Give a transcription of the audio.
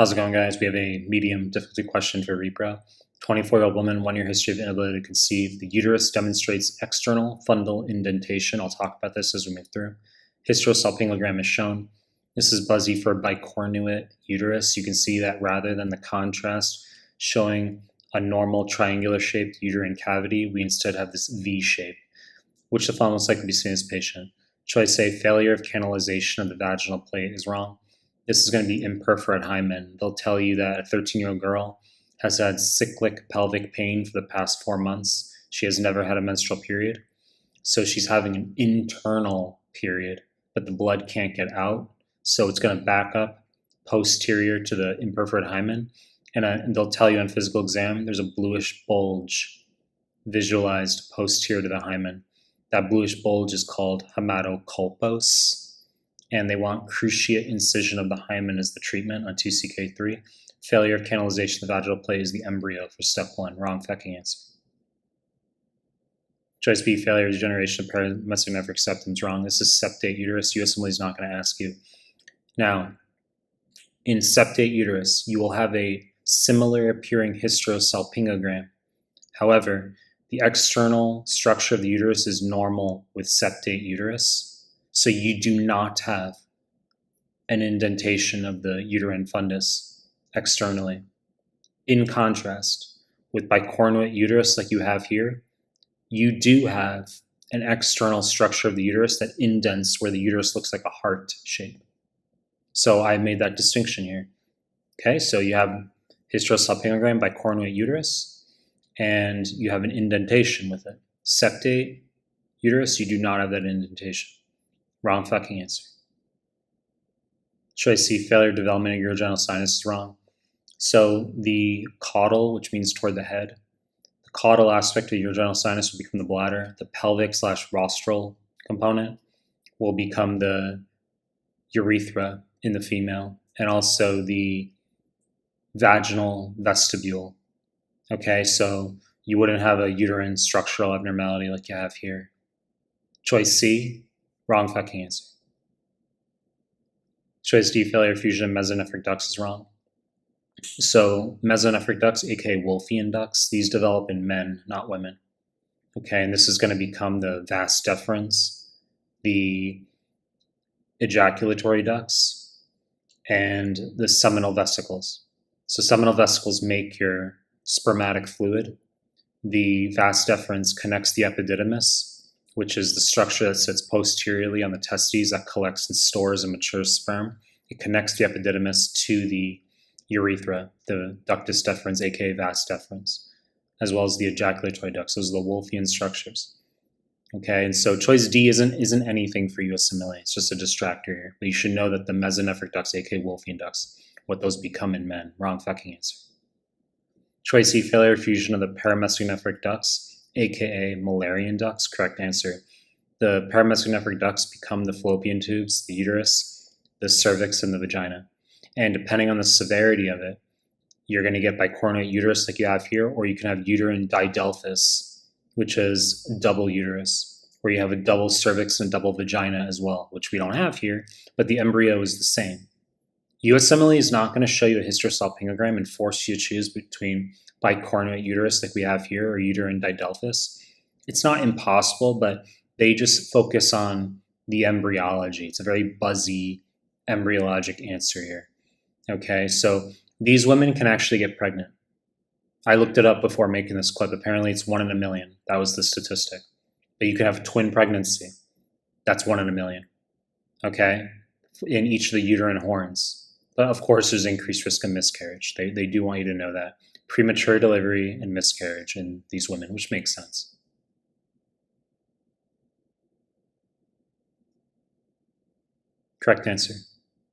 How's it going, guys? We have a medium difficulty question for Repro. 24-year-old woman, 1-year history of inability to conceive. The uterus demonstrates external fundal indentation. I'll talk about this as we move through. Hysterosalpingogram is shown. This is Buzzy for bicornuate uterus. You can see that rather than the contrast showing a normal triangular-shaped uterine cavity, we instead have this V shape. Which the following most likely be seen in this patient? Choice A, failure of canalization of the vaginal plate is wrong. This is going to be imperforate hymen. They'll tell you that a 13-year-old girl has had cyclic pelvic pain for the past 4 months. She has never had a menstrual period. So she's having an internal period, but the blood can't get out. So it's going to back up posterior to the imperforate hymen. And they'll tell you on physical exam, there's a bluish bulge visualized posterior to the hymen. That bluish bulge is called hematocolpos. And they want cruciate incision of the hymen as the treatment on 2CK3. Failure of canalization of the vaginal plate is the embryo for step 1. Wrong fucking answer. Choice B, failure of generation of paramesomorphic septums. Wrong. This is septate uterus. USMLE is not going to ask you. Now, in septate uterus, you will have a similar appearing hysterosalpingogram. However, the external structure of the uterus is normal with septate uterus. So you do not have an indentation of the uterine fundus externally. In contrast, with bicornuate uterus like you have here, you do have an external structure of the uterus that indents where the uterus looks like a heart shape. So I made that distinction here. Okay, so you have hysterosalpingogram bicornuate uterus, and you have an indentation with it. Septate uterus, you do not have that indentation. Wrong fucking answer. Choice C, failure of development of urogenital sinus is wrong. So the caudal, which means toward the head, the caudal aspect of the urogenital sinus will become the bladder. The pelvic/rostral component will become the urethra in the female, and also the vaginal vestibule. Okay, so you wouldn't have a uterine structural abnormality like you have here. Choice C, wrong fucking answer. Choice D, failure of fusion of mesonephric ducts is wrong. So mesonephric ducts, aka Wolffian ducts, these develop in men, not women. Okay, and this is going to become the vas deferens, the ejaculatory ducts, and the seminal vesicles. So seminal vesicles make your spermatic fluid. The vas deferens connects the epididymis, which is the structure that sits posteriorly on the testes that collects and stores and matures sperm. It connects the epididymis to the urethra, the ductus deferens, aka vas deferens, as well as the ejaculatory ducts. Those are the Wolffian structures. Okay, and so choice D isn't anything for USMLE. It's just a distractor here. But you should know that the mesonephric ducts, aka Wolffian ducts, what those become in men. Wrong fucking answer. Choice C, failure of fusion of the paramesonephric ducts, aka Mullerian ducts. Correct answer. The paramesonephric ducts become the fallopian tubes, the uterus, the cervix, and the vagina. And depending on the severity of it, you're going to get bicornuate uterus like you have here, or you can have uterine didelphys, which is double uterus, where you have a double cervix and a double vagina as well, which we don't have here, but the embryo is the same. USMLE is not going to show you a hysterosalpingogram and force you to choose between bicornuate uterus like we have here or uterine didelphys. It's not impossible, but they just focus on the embryology. It's a very buzzy embryologic answer here. Okay, so these women can actually get pregnant. I looked it up before making this clip. Apparently it's 1 in a million. That was the statistic. But you can have twin pregnancy. That's 1 in a million. Okay, in each of the uterine horns. But of course, there's increased risk of miscarriage. They do want you to know that. Premature delivery and miscarriage in these women, which makes sense. Correct answer.